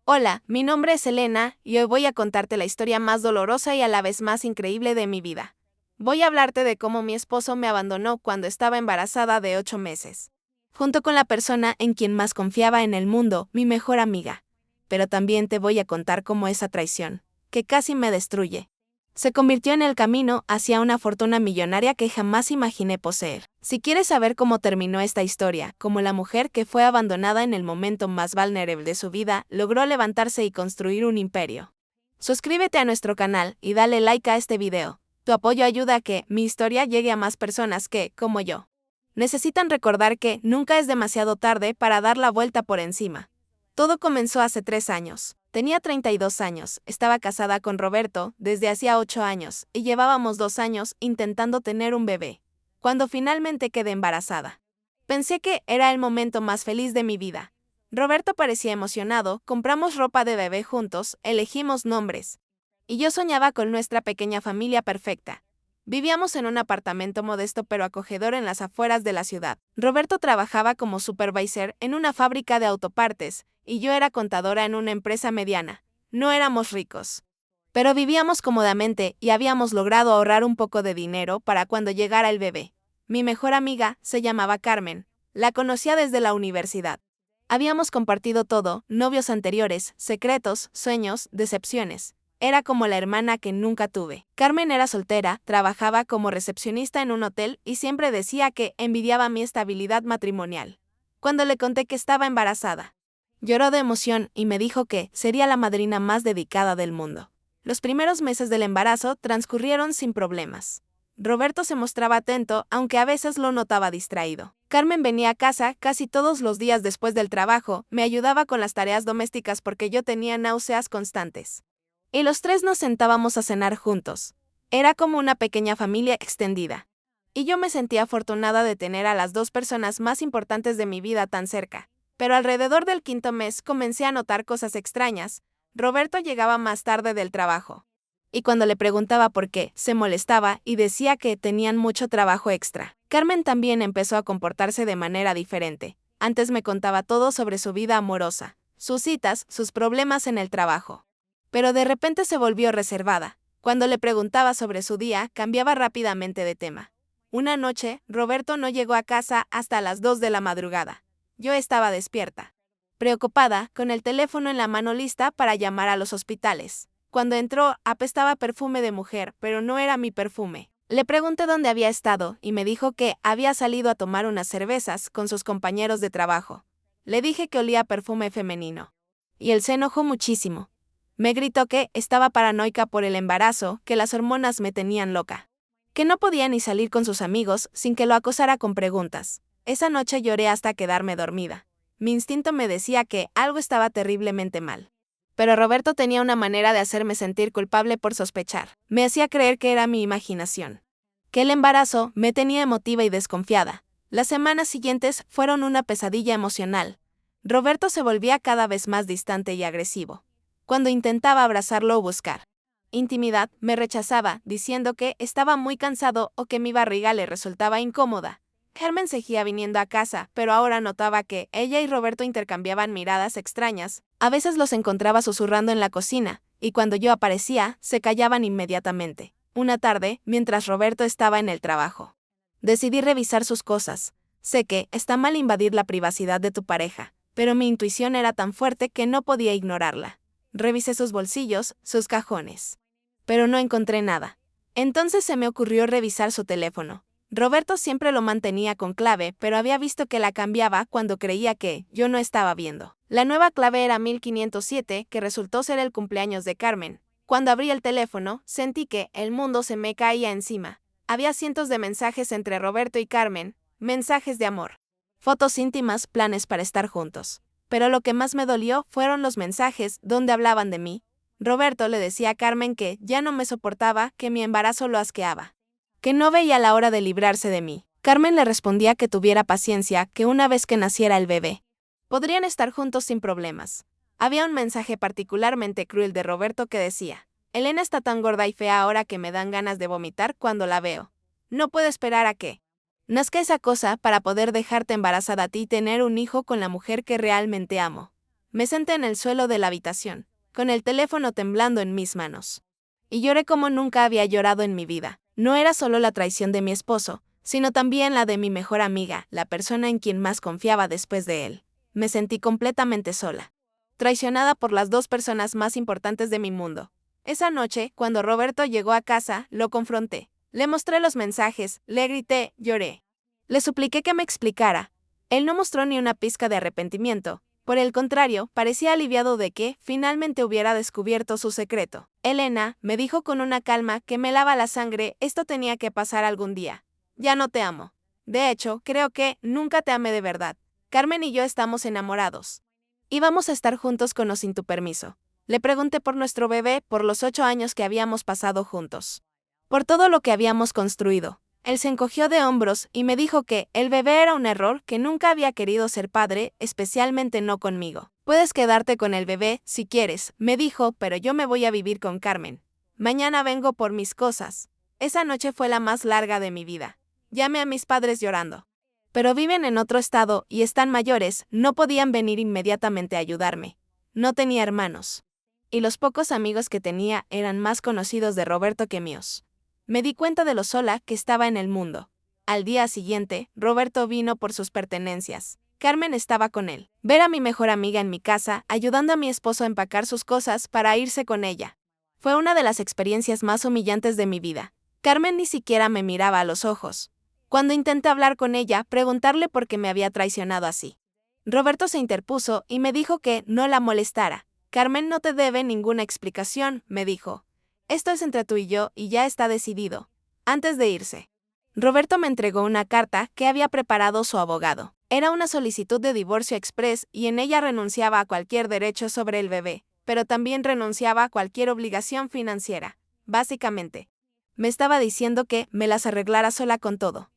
Hola, mi nombre es Elena y hoy voy a contarte la historia más dolorosa y a la vez más increíble de mi vida. Voy a hablarte de cómo mi esposo me abandonó cuando estaba embarazada de 8 meses, junto con la persona en quien más confiaba en el mundo, mi mejor amiga. Pero también te voy a contar cómo esa traición, que casi me destruye, se convirtió en el camino hacia una fortuna millonaria que jamás imaginé poseer. Si quieres saber cómo terminó esta historia, como la mujer que fue abandonada en el momento más vulnerable de su vida, logró levantarse y construir un imperio. Suscríbete a nuestro canal y dale like a este video. Tu apoyo ayuda a que mi historia llegue a más personas que, como yo, necesitan recordar que nunca es demasiado tarde para dar la vuelta por encima. Todo comenzó hace 3 años. Tenía 32 años, estaba casada con Roberto desde hacía 8 años y llevábamos 2 años intentando tener un bebé. Cuando finalmente quedé embarazada, pensé que era el momento más feliz de mi vida. Roberto parecía emocionado, compramos ropa de bebé juntos, elegimos nombres. Y yo soñaba con nuestra pequeña familia perfecta. Vivíamos en un apartamento modesto pero acogedor en las afueras de la ciudad. Roberto trabajaba como supervisor en una fábrica de autopartes, y yo era contadora en una empresa mediana. No éramos ricos, pero vivíamos cómodamente y habíamos logrado ahorrar un poco de dinero para cuando llegara el bebé. Mi mejor amiga se llamaba Carmen. La conocía desde la universidad. Habíamos compartido todo, novios anteriores, secretos, sueños, decepciones. Era como la hermana que nunca tuve. Carmen era soltera, trabajaba como recepcionista en un hotel y siempre decía que envidiaba mi estabilidad matrimonial. Cuando le conté que estaba embarazada, lloró de emoción y me dijo que sería la madrina más dedicada del mundo. Los primeros meses del embarazo transcurrieron sin problemas. Roberto se mostraba atento, aunque a veces lo notaba distraído. Carmen venía a casa casi todos los días después del trabajo, me ayudaba con las tareas domésticas porque yo tenía náuseas constantes. Y los tres nos sentábamos a cenar juntos. Era como una pequeña familia extendida. Y yo me sentía afortunada de tener a las dos personas más importantes de mi vida tan cerca. Pero alrededor del 5.º mes comencé a notar cosas extrañas. Roberto llegaba más tarde del trabajo. Y cuando le preguntaba por qué, se molestaba y decía que tenían mucho trabajo extra. Carmen también empezó a comportarse de manera diferente. Antes me contaba todo sobre su vida amorosa, sus citas, sus problemas en el trabajo. Pero de repente se volvió reservada. Cuando le preguntaba sobre su día, cambiaba rápidamente de tema. Una noche, Roberto no llegó a casa hasta las 2 de la madrugada. Yo estaba despierta, preocupada, con el teléfono en la mano lista para llamar a los hospitales. Cuando entró, apestaba perfume de mujer, pero no era mi perfume. Le pregunté dónde había estado y me dijo que había salido a tomar unas cervezas con sus compañeros de trabajo. Le dije que olía a perfume femenino. Y él se enojó muchísimo. Me gritó que estaba paranoica por el embarazo, que las hormonas me tenían loca. Que no podía ni salir con sus amigos sin que lo acosara con preguntas. Esa noche lloré hasta quedarme dormida. Mi instinto me decía que algo estaba terriblemente mal. Pero Roberto tenía una manera de hacerme sentir culpable por sospechar. Me hacía creer que era mi imaginación. Que el embarazo me tenía emotiva y desconfiada. Las semanas siguientes fueron una pesadilla emocional. Roberto se volvía cada vez más distante y agresivo. Cuando intentaba abrazarlo o buscar intimidad, me rechazaba, diciendo que estaba muy cansado o que mi barriga le resultaba incómoda. Carmen seguía viniendo a casa, pero ahora notaba que ella y Roberto intercambiaban miradas extrañas. A veces los encontraba susurrando en la cocina, y cuando yo aparecía, se callaban inmediatamente. Una tarde, mientras Roberto estaba en el trabajo, decidí revisar sus cosas. Sé que está mal invadir la privacidad de tu pareja, pero mi intuición era tan fuerte que no podía ignorarla. Revisé sus bolsillos, sus cajones, pero no encontré nada. Entonces se me ocurrió revisar su teléfono. Roberto siempre lo mantenía con clave, pero había visto que la cambiaba cuando creía que yo no estaba viendo. La nueva clave era 1507, que resultó ser el cumpleaños de Carmen. Cuando abrí el teléfono, sentí que el mundo se me caía encima. Había cientos de mensajes entre Roberto y Carmen, mensajes de amor, fotos íntimas, planes para estar juntos. Pero lo que más me dolió fueron los mensajes donde hablaban de mí. Roberto le decía a Carmen que ya no me soportaba, que mi embarazo lo asqueaba, que no veía la hora de librarse de mí. Carmen le respondía que tuviera paciencia, que una vez que naciera el bebé, podrían estar juntos sin problemas. Había un mensaje particularmente cruel de Roberto que decía: Elena está tan gorda y fea ahora que me dan ganas de vomitar cuando la veo. No puedo esperar a que nazca esa cosa para poder dejarte embarazada a ti y tener un hijo con la mujer que realmente amo. Me senté en el suelo de la habitación, con el teléfono temblando en mis manos. Y lloré como nunca había llorado en mi vida. No era solo la traición de mi esposo, sino también la de mi mejor amiga, la persona en quien más confiaba después de él. Me sentí completamente sola, traicionada por las dos personas más importantes de mi mundo. Esa noche, cuando Roberto llegó a casa, lo confronté. Le mostré los mensajes, le grité, lloré. Le supliqué que me explicara. Él no mostró ni una pizca de arrepentimiento. Por el contrario, parecía aliviado de que, finalmente hubiera descubierto su secreto. Elena, me dijo con una calma que me lava la sangre, esto tenía que pasar algún día. Ya no te amo. De hecho, creo que nunca te amé de verdad. Carmen y yo estamos enamorados. Íbamos a estar juntos con o sin tu permiso. Le pregunté por nuestro bebé, por los 8 años que habíamos pasado juntos. Por todo lo que habíamos construido. Él se encogió de hombros y me dijo que el bebé era un error, que nunca había querido ser padre, especialmente no conmigo. Puedes quedarte con el bebé, si quieres, me dijo, pero yo me voy a vivir con Carmen. Mañana vengo por mis cosas. Esa noche fue la más larga de mi vida. Llamé a mis padres llorando. Pero viven en otro estado y están mayores, no podían venir inmediatamente a ayudarme. No tenía hermanos. Y los pocos amigos que tenía eran más conocidos de Roberto que míos. Me di cuenta de lo sola que estaba en el mundo. Al día siguiente, Roberto vino por sus pertenencias. Carmen estaba con él. Ver a mi mejor amiga en mi casa, ayudando a mi esposo a empacar sus cosas para irse con ella. Fue una de las experiencias más humillantes de mi vida. Carmen ni siquiera me miraba a los ojos. Cuando intenté hablar con ella, preguntarle por qué me había traicionado así. Roberto se interpuso y me dijo que no la molestara. Carmen no te debe ninguna explicación, me dijo. Esto es entre tú y yo y ya está decidido. Antes de irse, Roberto me entregó una carta que había preparado su abogado. Era una solicitud de divorcio express y en ella renunciaba a cualquier derecho sobre el bebé, pero también renunciaba a cualquier obligación financiera. Básicamente, me estaba diciendo que me las arreglara sola con todo.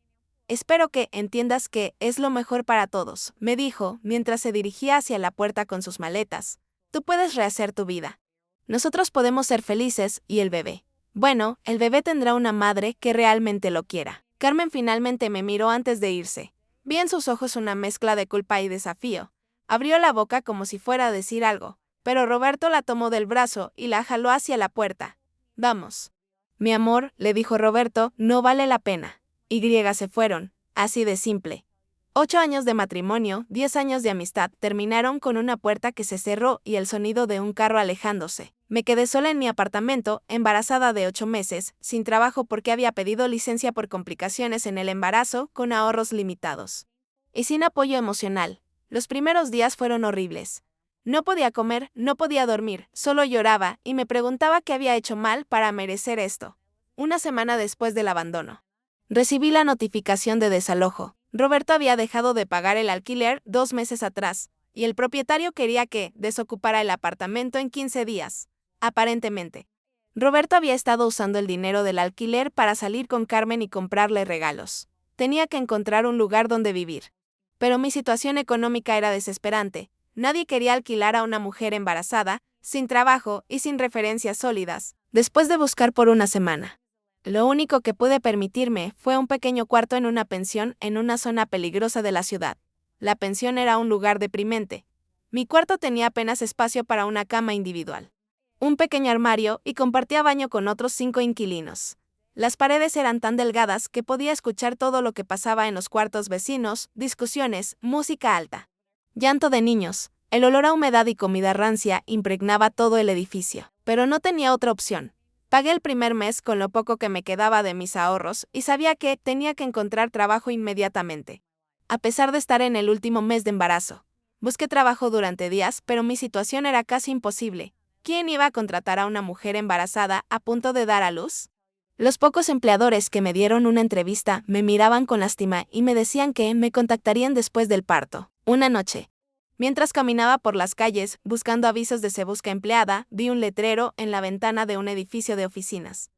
Espero que entiendas que es lo mejor para todos, me dijo mientras se dirigía hacia la puerta con sus maletas. Tú puedes rehacer tu vida. Nosotros podemos ser felices y el bebé. Bueno, el bebé tendrá una madre que realmente lo quiera. Carmen finalmente me miró antes de irse. Vi en sus ojos una mezcla de culpa y desafío. Abrió la boca como si fuera a decir algo, pero Roberto la tomó del brazo y la jaló hacia la puerta. Vamos. Mi amor, le dijo Roberto, no vale la pena. Y se fueron, así de simple. 8 años de matrimonio, 10 años de amistad, terminaron con una puerta que se cerró y el sonido de un carro alejándose. Me quedé sola en mi apartamento, embarazada de 8 meses, sin trabajo porque había pedido licencia por complicaciones en el embarazo, con ahorros limitados. Y sin apoyo emocional. Los primeros días fueron horribles. No podía comer, no podía dormir, solo lloraba y me preguntaba qué había hecho mal para merecer esto. Una semana después del abandono, recibí la notificación de desalojo. Roberto había dejado de pagar el alquiler 2 meses atrás, y el propietario quería que desocupara el apartamento en 15 días. Aparentemente, Roberto había estado usando el dinero del alquiler para salir con Carmen y comprarle regalos. Tenía que encontrar un lugar donde vivir. Pero mi situación económica era desesperante. Nadie quería alquilar a una mujer embarazada, sin trabajo y sin referencias sólidas, después de buscar por una semana. Lo único que pude permitirme fue un pequeño cuarto en una pensión en una zona peligrosa de la ciudad. La pensión era un lugar deprimente. Mi cuarto tenía apenas espacio para una cama individual, un pequeño armario y compartía baño con otros 5 inquilinos. Las paredes eran tan delgadas que podía escuchar todo lo que pasaba en los cuartos vecinos, discusiones, música alta, llanto de niños. El olor a humedad y comida rancia impregnaba todo el edificio, pero no tenía otra opción. Pagué el primer mes con lo poco que me quedaba de mis ahorros y sabía que tenía que encontrar trabajo inmediatamente. A pesar de estar en el último mes de embarazo, busqué trabajo durante días, pero mi situación era casi imposible. ¿Quién iba a contratar a una mujer embarazada a punto de dar a luz? Los pocos empleadores que me dieron una entrevista me miraban con lástima y me decían que me contactarían después del parto. Una noche, mientras caminaba por las calles buscando avisos de se busca empleada, vi un letrero en la ventana de un edificio de oficinas.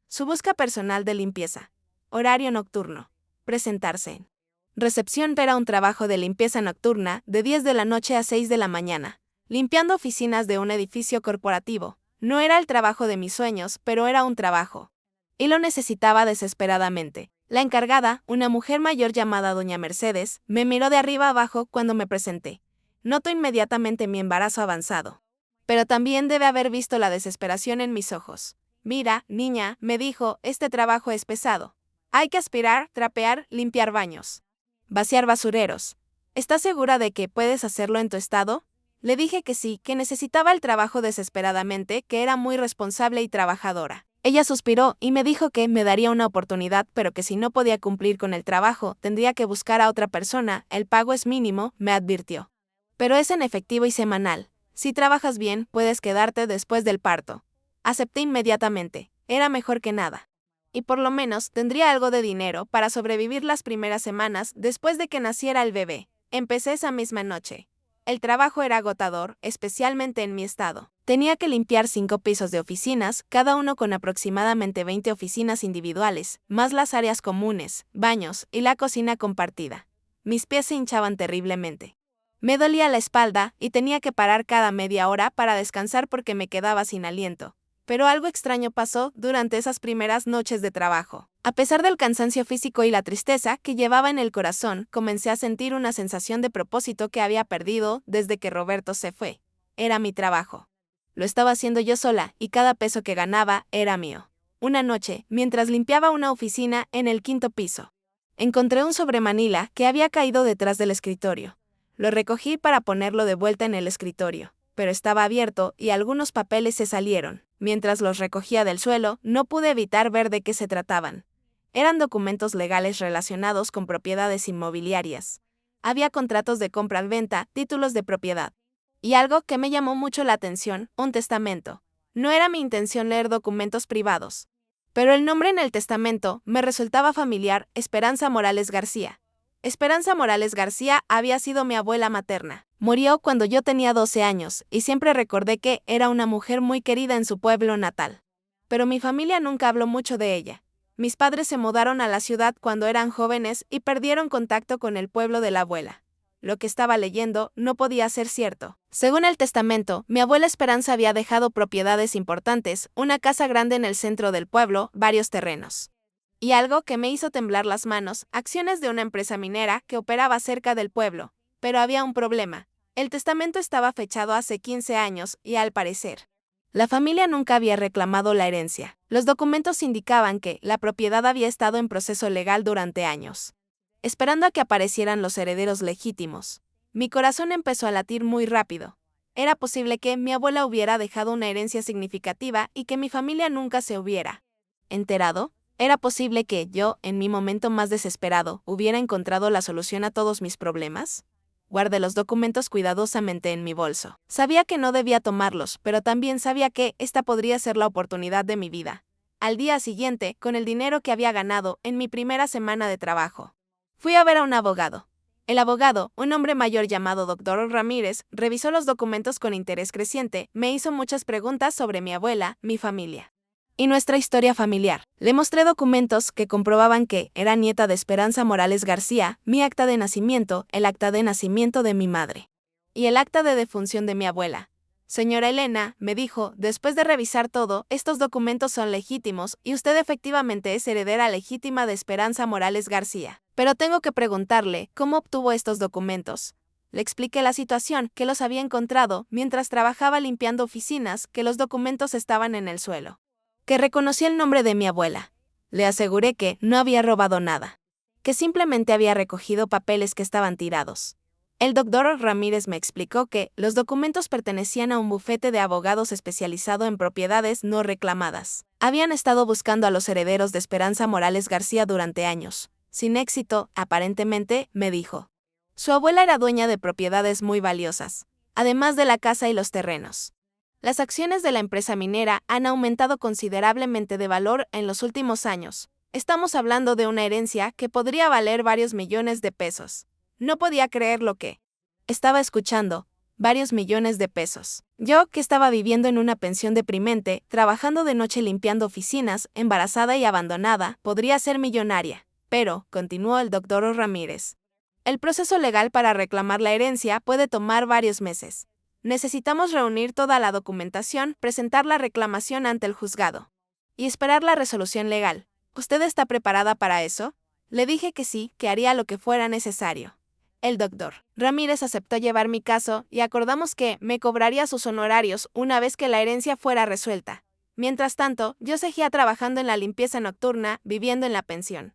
Su busca personal de limpieza. Horario nocturno. Presentarse en recepción. Era un trabajo de limpieza nocturna de 10 de la noche a 6 de la mañana, limpiando oficinas de un edificio corporativo. No era el trabajo de mis sueños, pero era un trabajo. Y lo necesitaba desesperadamente. La encargada, una mujer mayor llamada Doña Mercedes, me miró de arriba abajo cuando me presenté. Noto inmediatamente mi embarazo avanzado. Pero también debe haber visto la desesperación en mis ojos. Mira, niña, me dijo, este trabajo es pesado. Hay que aspirar, trapear, limpiar baños, vaciar basureros. ¿Estás segura de que puedes hacerlo en tu estado? Le dije que sí, que necesitaba el trabajo desesperadamente, que era muy responsable y trabajadora. Ella suspiró y me dijo que me daría una oportunidad, pero que si no podía cumplir con el trabajo, tendría que buscar a otra persona, el pago es mínimo, me advirtió. Pero es en efectivo y semanal. Si trabajas bien, puedes quedarte después del parto. Acepté inmediatamente, era mejor que nada. Y por lo menos tendría algo de dinero para sobrevivir las primeras semanas después de que naciera el bebé. Empecé esa misma noche. El trabajo era agotador, especialmente en mi estado. Tenía que limpiar 5 pisos de oficinas, cada uno con aproximadamente 20 oficinas individuales, más las áreas comunes, baños y la cocina compartida. Mis pies se hinchaban terriblemente. Me dolía la espalda y tenía que parar cada media hora para descansar porque me quedaba sin aliento. Pero algo extraño pasó durante esas primeras noches de trabajo. A pesar del cansancio físico y la tristeza que llevaba en el corazón, comencé a sentir una sensación de propósito que había perdido desde que Roberto se fue. Era mi trabajo. Lo estaba haciendo yo sola y cada peso que ganaba era mío. Una noche, mientras limpiaba una oficina en el 5º piso, encontré un sobremanila que había caído detrás del escritorio. Lo recogí para ponerlo de vuelta en el escritorio, pero estaba abierto y algunos papeles se salieron. Mientras los recogía del suelo, no pude evitar ver de qué se trataban. Eran documentos legales relacionados con propiedades inmobiliarias. Había contratos de compra-venta, títulos de propiedad. Y algo que me llamó mucho la atención, un testamento. No era mi intención leer documentos privados. Pero el nombre en el testamento me resultaba familiar, Esperanza Morales García. Esperanza Morales García había sido mi abuela materna. Murió cuando yo tenía 12 años, y siempre recordé que era una mujer muy querida en su pueblo natal. Pero mi familia nunca habló mucho de ella. Mis padres se mudaron a la ciudad cuando eran jóvenes y perdieron contacto con el pueblo de la abuela. Lo que estaba leyendo no podía ser cierto. Según el testamento, mi abuela Esperanza había dejado propiedades importantes, una casa grande en el centro del pueblo, varios terrenos. Y algo que me hizo temblar las manos, acciones de una empresa minera que operaba cerca del pueblo. Pero había un problema. El testamento estaba fechado hace 15 años y, al parecer, la familia nunca había reclamado la herencia. Los documentos indicaban que la propiedad había estado en proceso legal durante años, esperando a que aparecieran los herederos legítimos. Mi corazón empezó a latir muy rápido. Era posible que mi abuela hubiera dejado una herencia significativa y que mi familia nunca se hubiera enterado. Era posible que yo, en mi momento más desesperado, hubiera encontrado la solución a todos mis problemas. Guardé los documentos cuidadosamente en mi bolso. Sabía que no debía tomarlos, pero también sabía que esta podría ser la oportunidad de mi vida. Al día siguiente, con el dinero que había ganado en mi primera semana de trabajo, fui a ver a un abogado. El abogado, un hombre mayor llamado Dr. Ramírez, revisó los documentos con interés creciente, me hizo muchas preguntas sobre mi abuela, mi familia y nuestra historia familiar. Le mostré documentos que comprobaban que era nieta de Esperanza Morales García, mi acta de nacimiento, el acta de nacimiento de mi madre y el acta de defunción de mi abuela. Señora Elena, me dijo, después de revisar todo, estos documentos son legítimos y usted efectivamente es heredera legítima de Esperanza Morales García. Pero tengo que preguntarle, ¿cómo obtuvo estos documentos? Le expliqué la situación, que los había encontrado mientras trabajaba limpiando oficinas, que los documentos estaban en el suelo, que reconocí el nombre de mi abuela. Le aseguré que no había robado nada, que simplemente había recogido papeles que estaban tirados. El doctor Ramírez me explicó que los documentos pertenecían a un bufete de abogados especializado en propiedades no reclamadas. Habían estado buscando a los herederos de Esperanza Morales García durante años. Sin éxito, aparentemente, me dijo. Su abuela era dueña de propiedades muy valiosas, además de la casa y los terrenos. Las acciones de la empresa minera han aumentado considerablemente de valor en los últimos años. Estamos hablando de una herencia que podría valer varios millones de pesos. No podía creer lo que estaba escuchando, varios millones de pesos. Yo, que estaba viviendo en una pensión deprimente, trabajando de noche limpiando oficinas, embarazada y abandonada, podría ser millonaria. Pero, continuó el doctor Ramírez, el proceso legal para reclamar la herencia puede tomar varios meses. Necesitamos reunir toda la documentación, presentar la reclamación ante el juzgado y esperar la resolución legal. ¿Usted está preparada para eso? Le dije que sí, que haría lo que fuera necesario. El doctor Ramírez aceptó llevar mi caso y acordamos que me cobraría sus honorarios una vez que la herencia fuera resuelta. Mientras tanto, yo seguía trabajando en la limpieza nocturna, viviendo en la pensión,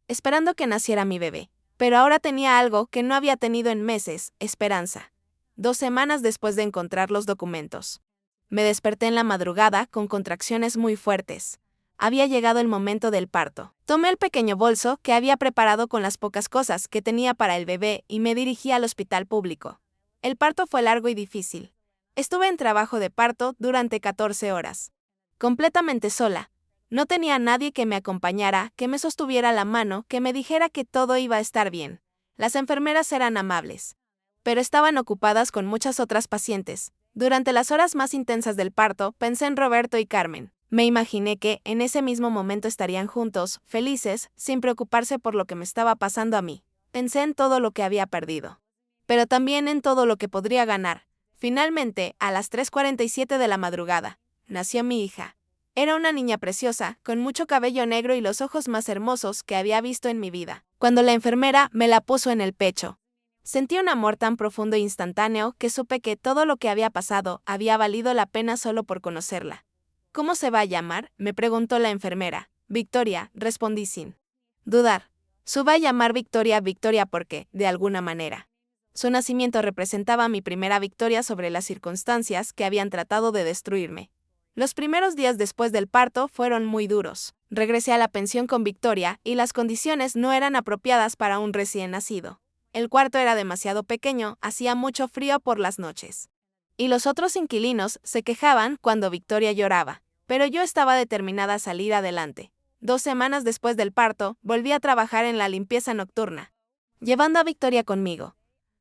esperando que naciera mi bebé. Pero ahora tenía algo que no había tenido en meses: esperanza. 2 semanas después de encontrar los documentos, me desperté en la madrugada con contracciones muy fuertes. Había llegado el momento del parto. Tomé el pequeño bolso que había preparado con las pocas cosas que tenía para el bebé y me dirigí al hospital público. El parto fue largo y difícil. Estuve en trabajo de parto durante 14 horas. Completamente sola. No tenía a nadie que me acompañara, que me sostuviera la mano, que me dijera que todo iba a estar bien. Las enfermeras eran amables, pero estaban ocupadas con muchas otras pacientes. Durante las horas más intensas del parto, pensé en Roberto y Carmen. Me imaginé que, en ese mismo momento, estarían juntos, felices, sin preocuparse por lo que me estaba pasando a mí. Pensé en todo lo que había perdido, pero también en todo lo que podría ganar. Finalmente, a las 3:47 de la madrugada, nació mi hija. Era una niña preciosa, con mucho cabello negro y los ojos más hermosos que había visto en mi vida. Cuando la enfermera me la puso en el pecho, sentí un amor tan profundo e instantáneo que supe que todo lo que había pasado había valido la pena solo por conocerla. ¿Cómo se va a llamar?, me preguntó la enfermera. Victoria, respondí sin dudar. Se va a llamar Victoria porque, de alguna manera, su nacimiento representaba mi primera victoria sobre las circunstancias que habían tratado de destruirme. Los primeros días después del parto fueron muy duros. Regresé a la pensión con Victoria y las condiciones no eran apropiadas para un recién nacido. El cuarto era demasiado pequeño, hacía mucho frío por las noches, y los otros inquilinos se quejaban cuando Victoria lloraba. Pero yo estaba determinada a salir adelante. 2 semanas después del parto, volví a trabajar en la limpieza nocturna, llevando a Victoria conmigo.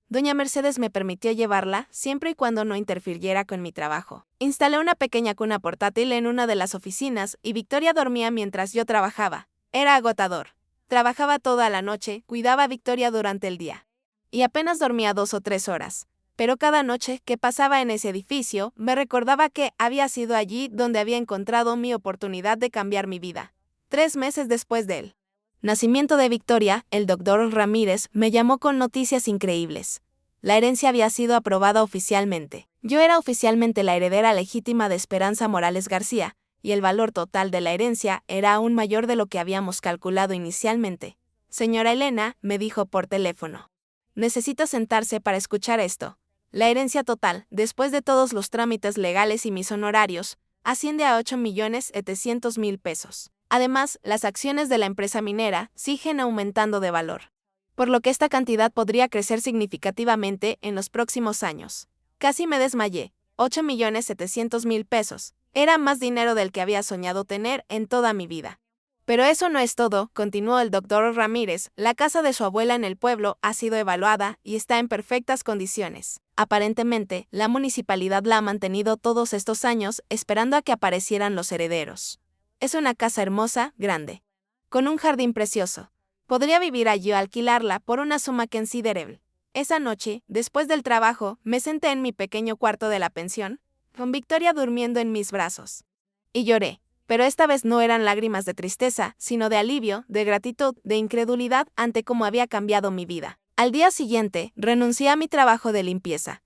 Doña Mercedes me permitió llevarla siempre y cuando no interfiriera con mi trabajo. Instalé una pequeña cuna portátil en una de las oficinas y Victoria dormía mientras yo trabajaba. Era agotador. Trabajaba toda la noche, cuidaba a Victoria durante el día, y apenas dormía 2 o 3 horas. Pero cada noche que pasaba en ese edificio, me recordaba que había sido allí donde había encontrado mi oportunidad de cambiar mi vida. 3 meses después del nacimiento de Victoria, el doctor Ramírez me llamó con noticias increíbles. La herencia había sido aprobada oficialmente. Yo era oficialmente la heredera legítima de Esperanza Morales García, y el valor total de la herencia era aún mayor de lo que habíamos calculado inicialmente. Señora Elena, me dijo por teléfono, necesita sentarse para escuchar esto. La herencia total, después de todos los trámites legales y mis honorarios, asciende a 8.700.000 pesos. Además, las acciones de la empresa minera siguen aumentando de valor, por lo que esta cantidad podría crecer significativamente en los próximos años. Casi me desmayé. 8.700.000 pesos. Era más dinero del que había soñado tener en toda mi vida. Pero eso no es todo, continuó el doctor Ramírez. La casa de su abuela en el pueblo ha sido evaluada y está en perfectas condiciones. Aparentemente, la municipalidad la ha mantenido todos estos años esperando a que aparecieran los herederos. Es una casa hermosa, grande, con un jardín precioso. Podría vivir allí o alquilarla por una suma considerable. Esa noche, después del trabajo, me senté en mi pequeño cuarto de la pensión, con Victoria durmiendo en mis brazos, y lloré. Pero esta vez no eran lágrimas de tristeza, sino de alivio, de gratitud, de incredulidad ante cómo había cambiado mi vida. Al día siguiente, renuncié a mi trabajo de limpieza.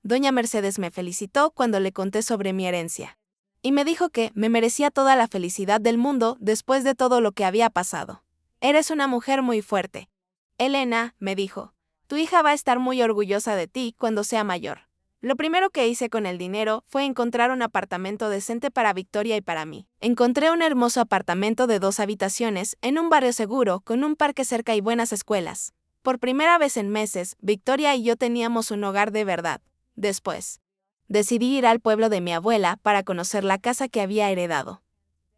Doña Mercedes me felicitó cuando le conté sobre mi herencia, y me dijo que me merecía toda la felicidad del mundo después de todo lo que había pasado. Eres una mujer muy fuerte. Elena, me dijo, tu hija va a estar muy orgullosa de ti cuando sea mayor. Lo primero que hice con el dinero fue encontrar un apartamento decente para Victoria y para mí. Encontré un hermoso apartamento de 2 habitaciones en un barrio seguro, con un parque cerca y buenas escuelas. Por primera vez en meses, Victoria y yo teníamos un hogar de verdad. Después, decidí ir al pueblo de mi abuela para conocer la casa que había heredado.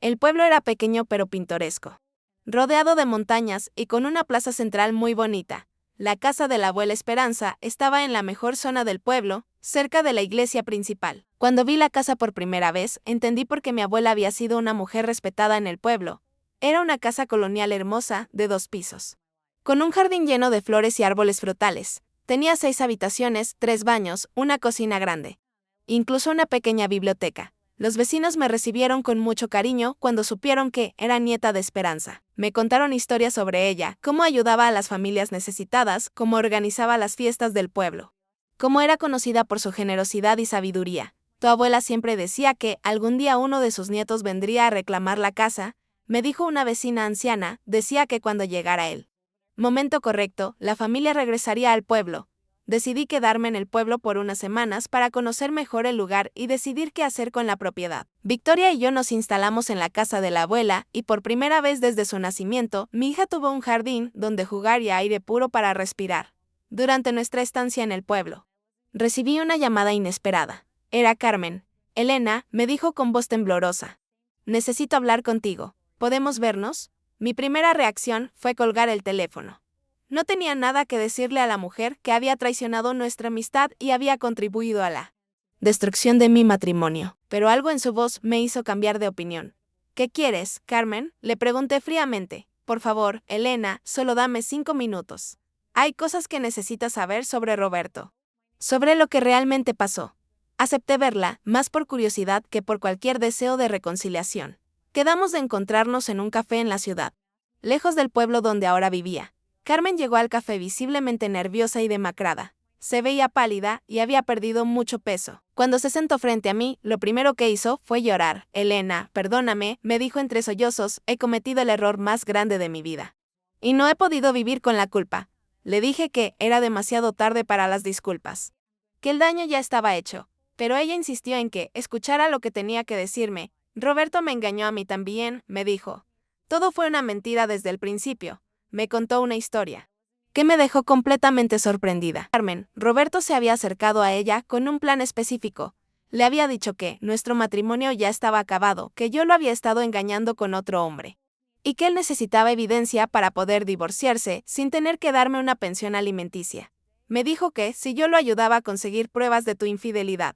El pueblo era pequeño pero pintoresco, rodeado de montañas y con una plaza central muy bonita. La casa de la abuela Esperanza estaba en la mejor zona del pueblo, cerca de la iglesia principal. Cuando vi la casa por primera vez, entendí por qué mi abuela había sido una mujer respetada en el pueblo. Era una casa colonial hermosa, de 2 pisos, con un jardín lleno de flores y árboles frutales. Tenía 6 habitaciones, 3 baños, una cocina grande, incluso una pequeña biblioteca. Los vecinos me recibieron con mucho cariño cuando supieron que era nieta de Esperanza. Me contaron historias sobre ella, cómo ayudaba a las familias necesitadas, cómo organizaba las fiestas del pueblo, cómo era conocida por su generosidad y sabiduría. Tu abuela siempre decía que algún día uno de sus nietos vendría a reclamar la casa, me dijo una vecina anciana, decía que cuando llegara el momento correcto, la familia regresaría al pueblo. Decidí quedarme en el pueblo por unas semanas para conocer mejor el lugar y decidir qué hacer con la propiedad. Victoria y yo nos instalamos en la casa de la abuela y por primera vez desde su nacimiento, mi hija tuvo un jardín donde jugar y aire puro para respirar. Durante nuestra estancia en el pueblo, recibí una llamada inesperada. Era Carmen. Elena, me dijo con voz temblorosa. Necesito hablar contigo. ¿Podemos vernos? Mi primera reacción fue colgar el teléfono. No tenía nada que decirle a la mujer que había traicionado nuestra amistad y había contribuido a la destrucción de mi matrimonio, pero algo en su voz me hizo cambiar de opinión. ¿Qué quieres, Carmen?, le pregunté fríamente. Por favor, Elena, solo dame 5 minutos. Hay cosas que necesitas saber sobre Roberto. Sobre lo que realmente pasó. Acepté verla, más por curiosidad que por cualquier deseo de reconciliación. Quedamos de encontrarnos en un café en la ciudad, lejos del pueblo donde ahora vivía. Carmen llegó al café visiblemente nerviosa y demacrada. Se veía pálida y había perdido mucho peso. Cuando se sentó frente a mí, lo primero que hizo fue llorar. Elena, perdóname, me dijo entre sollozos, he cometido el error más grande de mi vida. Y no he podido vivir con la culpa. Le dije que era demasiado tarde para las disculpas, que el daño ya estaba hecho. Pero ella insistió en que escuchara lo que tenía que decirme. Roberto me engañó a mí también, me dijo. Todo fue una mentira desde el principio. Me contó una historia que me dejó completamente sorprendida. Carmen, Roberto se había acercado a ella con un plan específico. Le había dicho que nuestro matrimonio ya estaba acabado, que yo lo había estado engañando con otro hombre, y que él necesitaba evidencia para poder divorciarse sin tener que darme una pensión alimenticia. Me dijo que, si yo lo ayudaba a conseguir pruebas de tu infidelidad,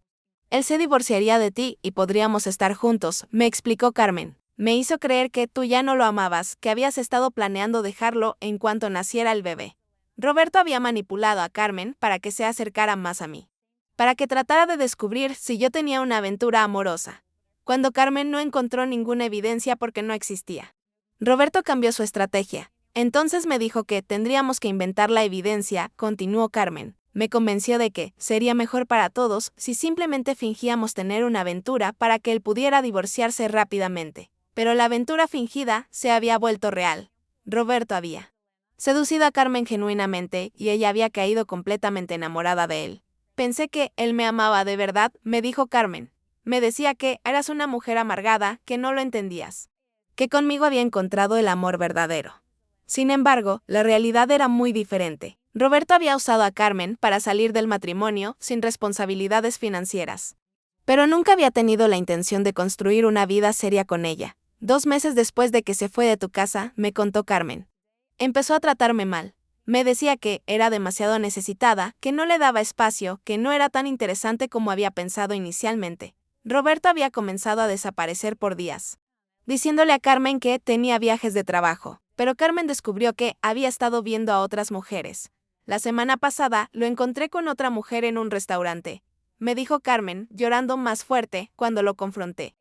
él se divorciaría de ti y podríamos estar juntos, me explicó Carmen. Me hizo creer que tú ya no lo amabas, que habías estado planeando dejarlo en cuanto naciera el bebé. Roberto había manipulado a Carmen para que se acercara más a mí, para que tratara de descubrir si yo tenía una aventura amorosa, cuando Carmen no encontró ninguna evidencia porque no existía. Roberto cambió su estrategia. Entonces me dijo que tendríamos que inventar la evidencia, continuó Carmen. Me convenció de que sería mejor para todos si simplemente fingíamos tener una aventura para que él pudiera divorciarse rápidamente. Pero la aventura fingida se había vuelto real. Roberto había seducido a Carmen genuinamente y ella había caído completamente enamorada de él. Pensé que él me amaba de verdad, me dijo Carmen. Me decía que eras una mujer amargada, que no lo entendías, que conmigo había encontrado el amor verdadero. Sin embargo, la realidad era muy diferente. Roberto había usado a Carmen para salir del matrimonio sin responsabilidades financieras, pero nunca había tenido la intención de construir una vida seria con ella. 2 meses después de que se fue de tu casa, me contó Carmen. Empezó a tratarme mal. Me decía que era demasiado necesitada, que no le daba espacio, que no era tan interesante como había pensado inicialmente. Roberto había comenzado a desaparecer por días, diciéndole a Carmen que tenía viajes de trabajo, pero Carmen descubrió que había estado viendo a otras mujeres. La semana pasada lo encontré con otra mujer en un restaurante, me dijo Carmen, llorando más fuerte, cuando lo confronté.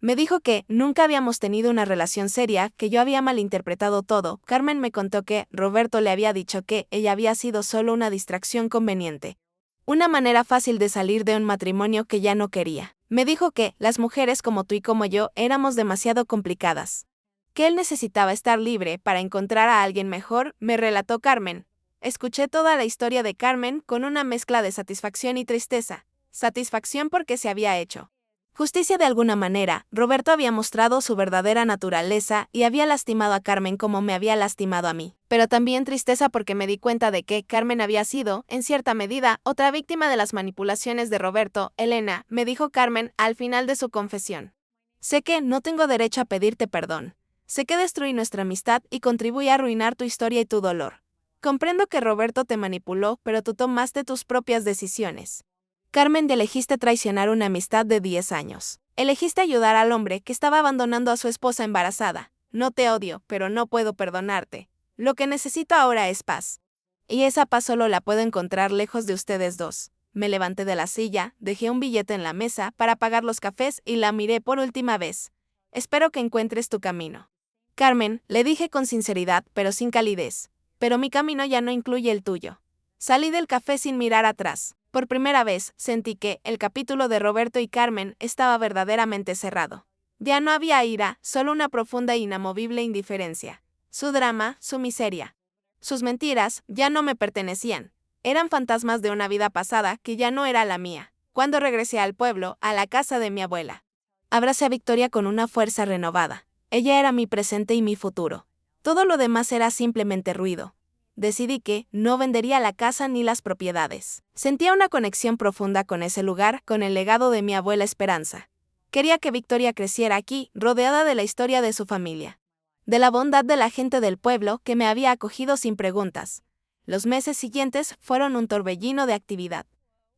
Me dijo que nunca habíamos tenido una relación seria, que yo había malinterpretado todo. Carmen me contó que Roberto le había dicho que ella había sido solo una distracción conveniente, una manera fácil de salir de un matrimonio que ya no quería. Me dijo que las mujeres como tú y como yo éramos demasiado complicadas, que él necesitaba estar libre para encontrar a alguien mejor, me relató Carmen. Escuché toda la historia de Carmen con una mezcla de satisfacción y tristeza. Satisfacción porque se había hecho justicia de alguna manera. Roberto había mostrado su verdadera naturaleza y había lastimado a Carmen como me había lastimado a mí. Pero también tristeza porque me di cuenta de que Carmen había sido, en cierta medida, otra víctima de las manipulaciones de Roberto. Elena, me dijo Carmen al final de su confesión. Sé que no tengo derecho a pedirte perdón. Sé que destruí nuestra amistad y contribuí a arruinar tu historia y tu dolor. Comprendo que Roberto te manipuló, pero tú tomaste tus propias decisiones. Carmen, elegiste traicionar una amistad de 10 años. Elegiste ayudar al hombre que estaba abandonando a su esposa embarazada. No te odio, pero no puedo perdonarte. Lo que necesito ahora es paz. Y esa paz solo la puedo encontrar lejos de ustedes dos. Me levanté de la silla, dejé un billete en la mesa para pagar los cafés y la miré por última vez. Espero que encuentres tu camino. Carmen, le dije con sinceridad, pero sin calidez. Pero mi camino ya no incluye el tuyo. Salí del café sin mirar atrás. Por primera vez, sentí que el capítulo de Roberto y Carmen estaba verdaderamente cerrado. Ya no había ira, solo una profunda e inamovible indiferencia. Su drama, su miseria. Sus mentiras ya no me pertenecían. Eran fantasmas de una vida pasada que ya no era la mía. Cuando regresé al pueblo, a la casa de mi abuela, abracé a Victoria con una fuerza renovada. Ella era mi presente y mi futuro. Todo lo demás era simplemente ruido. Decidí que no vendería la casa ni las propiedades. Sentía una conexión profunda con ese lugar, con el legado de mi abuela Esperanza. Quería que Victoria creciera aquí, rodeada de la historia de su familia, de la bondad de la gente del pueblo que me había acogido sin preguntas. Los meses siguientes fueron un torbellino de actividad.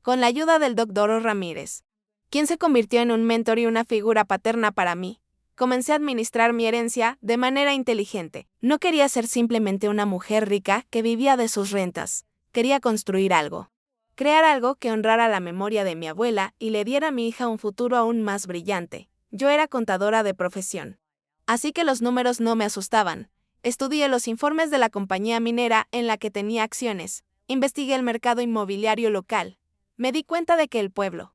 Con la ayuda del Dr. Ramírez, quien se convirtió en un mentor y una figura paterna para mí, comencé a administrar mi herencia de manera inteligente. No quería ser simplemente una mujer rica que vivía de sus rentas. Quería construir algo. Crear algo que honrara la memoria de mi abuela y le diera a mi hija un futuro aún más brillante. Yo era contadora de profesión. Así que los números no me asustaban. Estudié los informes de la compañía minera en la que tenía acciones. Investigué el mercado inmobiliario local. Me di cuenta de que el pueblo,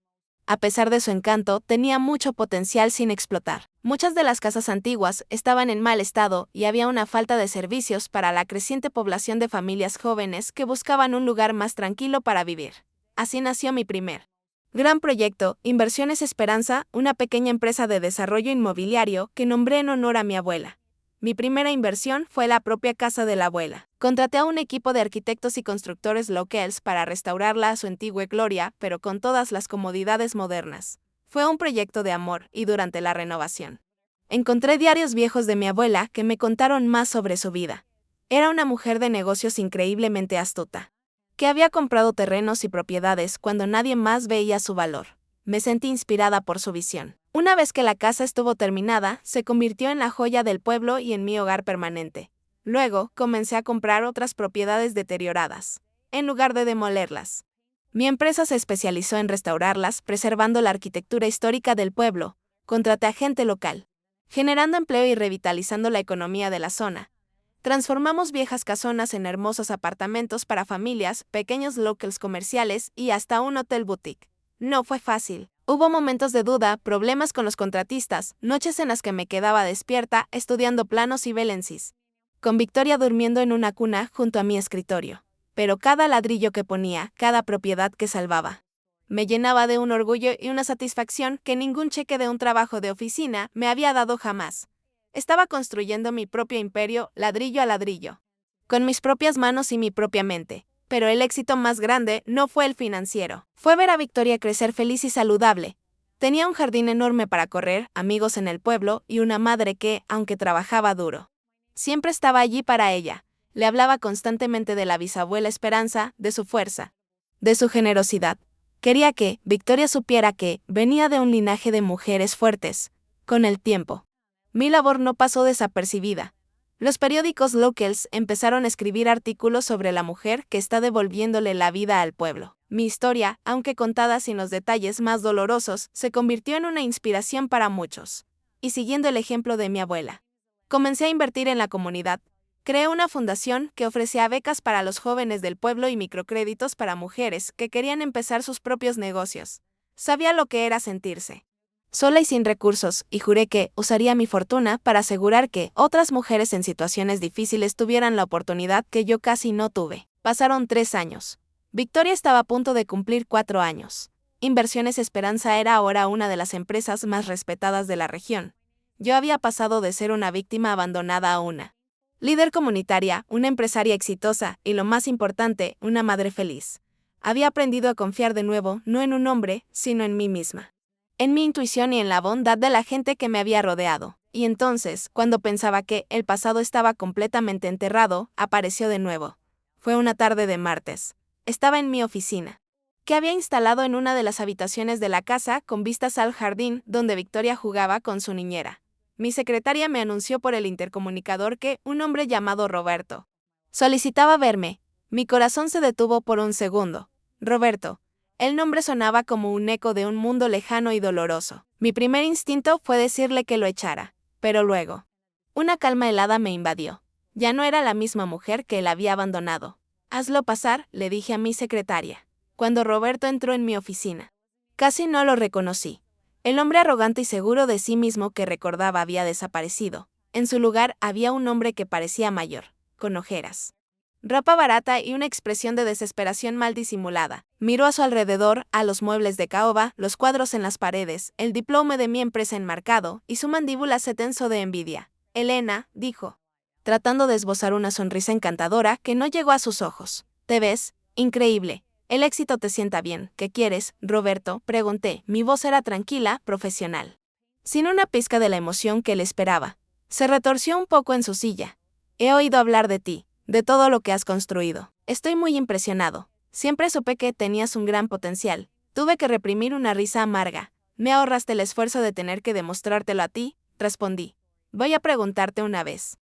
a pesar de su encanto, tenía mucho potencial sin explotar. Muchas de las casas antiguas estaban en mal estado y había una falta de servicios para la creciente población de familias jóvenes que buscaban un lugar más tranquilo para vivir. Así nació mi primer gran proyecto, Inversiones Esperanza, una pequeña empresa de desarrollo inmobiliario que nombré en honor a mi abuela. Mi primera inversión fue la propia casa de la abuela. Contraté a un equipo de arquitectos y constructores locales para restaurarla a su antigua gloria, pero con todas las comodidades modernas. Fue un proyecto de amor, y durante la renovación encontré diarios viejos de mi abuela que me contaron más sobre su vida. Era una mujer de negocios increíblemente astuta, que había comprado terrenos y propiedades cuando nadie más veía su valor. Me sentí inspirada por su visión. Una vez que la casa estuvo terminada, se convirtió en la joya del pueblo y en mi hogar permanente. Luego, comencé a comprar otras propiedades deterioradas, en lugar de demolerlas. Mi empresa se especializó en restaurarlas, preservando la arquitectura histórica del pueblo. Contraté a gente local, generando empleo y revitalizando la economía de la zona. Transformamos viejas casonas en hermosos apartamentos para familias, pequeños locales comerciales y hasta un hotel boutique. No fue fácil. Hubo momentos de duda, problemas con los contratistas, noches en las que me quedaba despierta estudiando planos y belensis, con Victoria durmiendo en una cuna junto a mi escritorio. Pero cada ladrillo que ponía, cada propiedad que salvaba, me llenaba de un orgullo y una satisfacción que ningún cheque de un trabajo de oficina me había dado jamás. Estaba construyendo mi propio imperio, ladrillo a ladrillo, con mis propias manos y mi propia mente. Pero el éxito más grande no fue el financiero. Fue ver a Victoria crecer feliz y saludable. Tenía un jardín enorme para correr, amigos en el pueblo y una madre que, aunque trabajaba duro, siempre estaba allí para ella. Le hablaba constantemente de la bisabuela Esperanza, de su fuerza, de su generosidad. Quería que Victoria supiera que venía de un linaje de mujeres fuertes. Con el tiempo, mi labor no pasó desapercibida. Los periódicos locales empezaron a escribir artículos sobre la mujer que está devolviéndole la vida al pueblo. Mi historia, aunque contada sin los detalles más dolorosos, se convirtió en una inspiración para muchos. Y siguiendo el ejemplo de mi abuela, comencé a invertir en la comunidad. Creé una fundación que ofrecía becas para los jóvenes del pueblo y microcréditos para mujeres que querían empezar sus propios negocios. Sabía lo que era sentirse sola y sin recursos, y juré que usaría mi fortuna para asegurar que otras mujeres en situaciones difíciles tuvieran la oportunidad que yo casi no tuve. Pasaron 3 años. Victoria estaba a punto de cumplir 4 años. Inversiones Esperanza era ahora una de las empresas más respetadas de la región. Yo había pasado de ser una víctima abandonada a una líder comunitaria, una empresaria exitosa y, lo más importante, una madre feliz. Había aprendido a confiar de nuevo, no en un hombre, sino en mí misma, en mi intuición y en la bondad de la gente que me había rodeado. Y entonces, cuando pensaba que el pasado estaba completamente enterrado, apareció de nuevo. Fue una tarde de martes. Estaba en mi oficina, que había instalado en una de las habitaciones de la casa con vistas al jardín donde Victoria jugaba con su niñera. Mi secretaria me anunció por el intercomunicador que un hombre llamado Roberto solicitaba verme. Mi corazón se detuvo por un segundo. Roberto, El nombre sonaba como un eco de un mundo lejano y doloroso. Mi primer instinto fue decirle que lo echara, pero luego, una calma helada me invadió. Ya no era la misma mujer que él había abandonado. Hazlo pasar, le dije a mi secretaria, cuando Roberto entró en mi oficina. Casi no lo reconocí. El hombre arrogante y seguro de sí mismo que recordaba había desaparecido. En su lugar había un hombre que parecía mayor, con ojeras, ropa barata y una expresión de desesperación mal disimulada. Miró a su alrededor, a los muebles de caoba, los cuadros en las paredes, el diploma de mi empresa enmarcado, y su mandíbula se tensó de envidia. Elena, dijo, tratando de esbozar una sonrisa encantadora que no llegó a sus ojos. ¿Te ves? Increíble. El éxito te sienta bien. ¿Qué quieres, Roberto?, pregunté. Mi voz era tranquila, profesional, sin una pizca de la emoción que él esperaba. Se retorció un poco en su silla. He oído hablar de ti, de todo lo que has construido. Estoy muy impresionado. Siempre supe que tenías un gran potencial. Tuve que reprimir una risa amarga. Me ahorraste el esfuerzo de tener que demostrártelo a ti, respondí. Voy a preguntarte una vez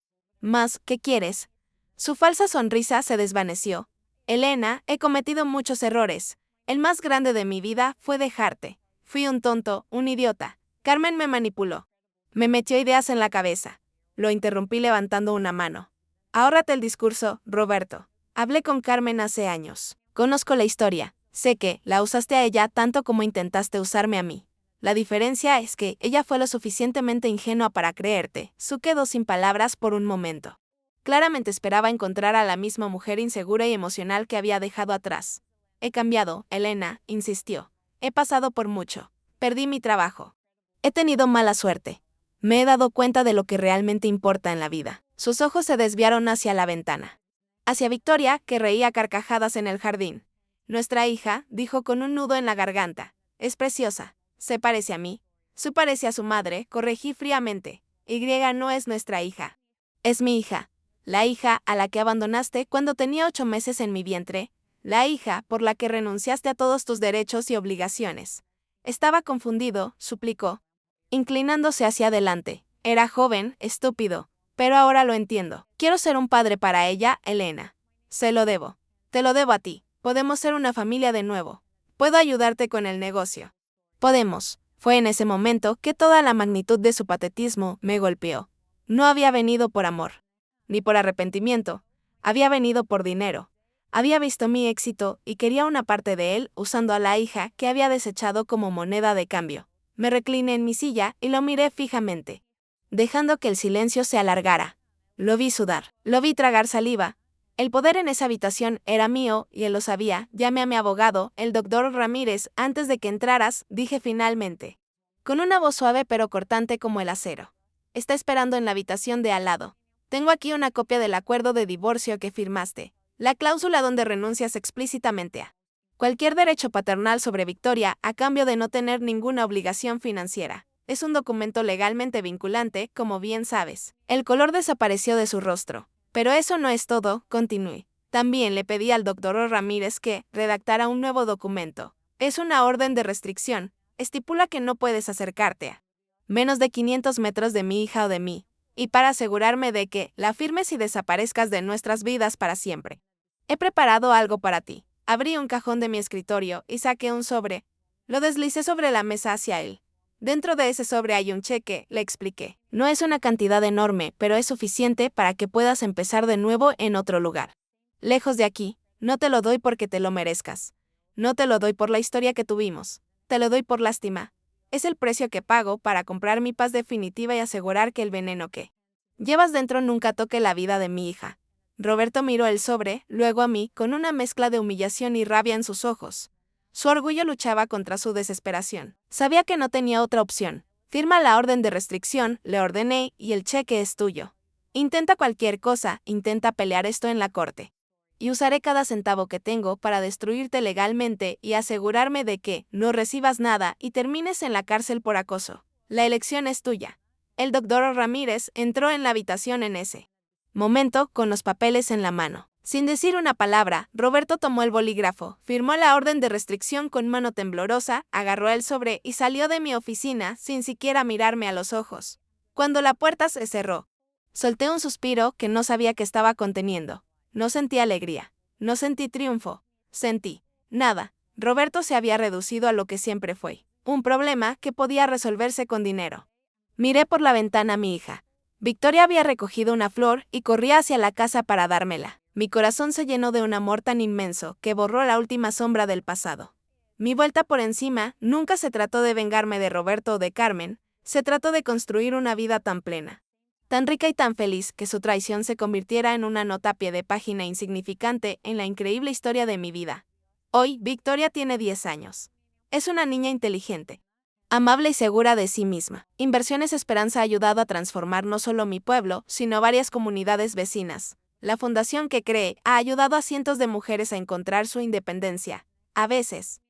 más, ¿qué quieres? Su falsa sonrisa se desvaneció. Elena, he cometido muchos errores. El más grande de mi vida fue dejarte. Fui un tonto, un idiota. Carmen me manipuló. Me metió ideas en la cabeza. Lo interrumpí levantando una mano. Ahórrate el discurso, Roberto. Hablé con Carmen hace años. Conozco la historia. Sé que la usaste a ella tanto como intentaste usarme a mí. La diferencia es que ella fue lo suficientemente ingenua para creerte. Su quedó sin palabras por un momento. Claramente esperaba encontrar a la misma mujer insegura y emocional que había dejado atrás. He cambiado, Elena, insistió. He pasado por mucho. Perdí mi trabajo. He tenido mala suerte. Me he dado cuenta de lo que realmente importa en la vida. Sus ojos se desviaron hacia la ventana. Hacia Victoria, que reía a carcajadas en el jardín. Nuestra hija, dijo con un nudo en la garganta, es preciosa. Se parece a mí. Su parece a su madre, corregí fríamente. Y no es nuestra hija. Es mi hija. La hija a la que abandonaste cuando tenía 8 meses en mi vientre. La hija por la que renunciaste a todos tus derechos y obligaciones. Estaba confundido, suplicó, inclinándose hacia adelante. Era joven, estúpido, pero ahora lo entiendo. Quiero ser un padre para ella, Elena. Se lo debo. Te lo debo a ti. Podemos ser una familia de nuevo. Puedo ayudarte con el negocio. Podemos. Fue en ese momento que toda la magnitud de su patetismo me golpeó. No había venido por amor, ni por arrepentimiento. Había venido por dinero. Había visto mi éxito y quería una parte de él usando a la hija que había desechado como moneda de cambio. Me recliné en mi silla y lo miré fijamente, dejando que el silencio se alargara. Lo vi sudar, lo vi tragar saliva. El poder en esa habitación era mío y él lo sabía. Llamé a mi abogado, el doctor Ramírez, antes de que entraras, dije finalmente, con una voz suave pero cortante como el acero. Está esperando en la habitación de al lado. Tengo aquí una copia del acuerdo de divorcio que firmaste, la cláusula donde renuncias explícitamente a cualquier derecho paternal sobre Victoria a cambio de no tener ninguna obligación financiera. Es un documento legalmente vinculante, como bien sabes. El color desapareció de su rostro. Pero eso no es todo, continué. También le pedí al doctor Ramírez que redactara un nuevo documento. Es una orden de restricción. Estipula que no puedes acercarte a menos de 500 metros de mi hija o de mí, y para asegurarme de que la firmes y desaparezcas de nuestras vidas para siempre. He preparado algo para ti. Abrí un cajón de mi escritorio y saqué un sobre. Lo deslicé sobre la mesa hacia él. Dentro de ese sobre hay un cheque, le expliqué. No es una cantidad enorme, pero es suficiente para que puedas empezar de nuevo en otro lugar. Lejos de aquí, no te lo doy porque te lo merezcas. No te lo doy por la historia que tuvimos. Te lo doy por lástima. Es el precio que pago para comprar mi paz definitiva y asegurar que el veneno que llevas dentro nunca toque la vida de mi hija. Roberto miró el sobre, luego a mí, con una mezcla de humillación y rabia en sus ojos. Su orgullo luchaba contra su desesperación. Sabía que no tenía otra opción. Firma la orden de restricción, le ordené, y el cheque es tuyo. Intenta cualquier cosa, intenta pelear esto en la corte. Y usaré cada centavo que tengo para destruirte legalmente y asegurarme de que no recibas nada y termines en la cárcel por acoso. La elección es tuya. El doctor Ramírez entró en la habitación en ese momento con los papeles en la mano. Sin decir una palabra, Roberto tomó el bolígrafo, firmó la orden de restricción con mano temblorosa, agarró el sobre y salió de mi oficina sin siquiera mirarme a los ojos. Cuando la puerta se cerró, solté un suspiro que no sabía que estaba conteniendo. No sentí alegría, no sentí triunfo, sentí nada. Roberto se había reducido a lo que siempre fue, un problema que podía resolverse con dinero. Miré por la ventana a mi hija. Victoria había recogido una flor y corría hacia la casa para dármela. Mi corazón se llenó de un amor tan inmenso que borró la última sombra del pasado. Mi vuelta por encima nunca se trató de vengarme de Roberto o de Carmen, se trató de construir una vida tan plena, tan rica y tan feliz que su traición se convirtiera en una nota a pie de página insignificante en la increíble historia de mi vida. Hoy, Victoria tiene 10 años. Es una niña inteligente, amable y segura de sí misma. Inversiones Esperanza ha ayudado a transformar no solo mi pueblo, sino varias comunidades vecinas. La fundación que cree ha ayudado a cientos de mujeres a encontrar su independencia. A veces,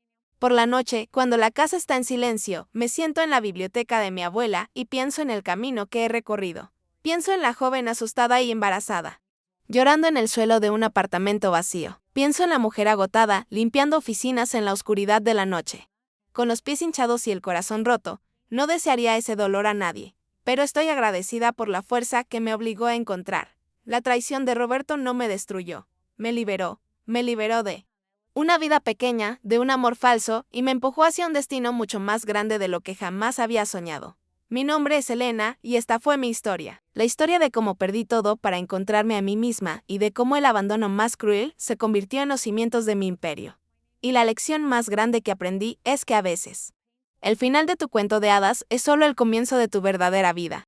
por la noche, cuando la casa está en silencio, me siento en la biblioteca de mi abuela y pienso en el camino que he recorrido. Pienso en la joven asustada y embarazada, llorando en el suelo de un apartamento vacío. Pienso en la mujer agotada, limpiando oficinas en la oscuridad de la noche. Con los pies hinchados y el corazón roto, no desearía ese dolor a nadie, pero estoy agradecida por la fuerza que me obligó a encontrar. La traición de Roberto no me destruyó, me liberó de una vida pequeña, de un amor falso, y me empujó hacia un destino mucho más grande de lo que jamás había soñado. Mi nombre es Elena, y esta fue mi historia. La historia de cómo perdí todo para encontrarme a mí misma, y de cómo el abandono más cruel se convirtió en los cimientos de mi imperio. Y la lección más grande que aprendí es que a veces, el final de tu cuento de hadas es solo el comienzo de tu verdadera vida.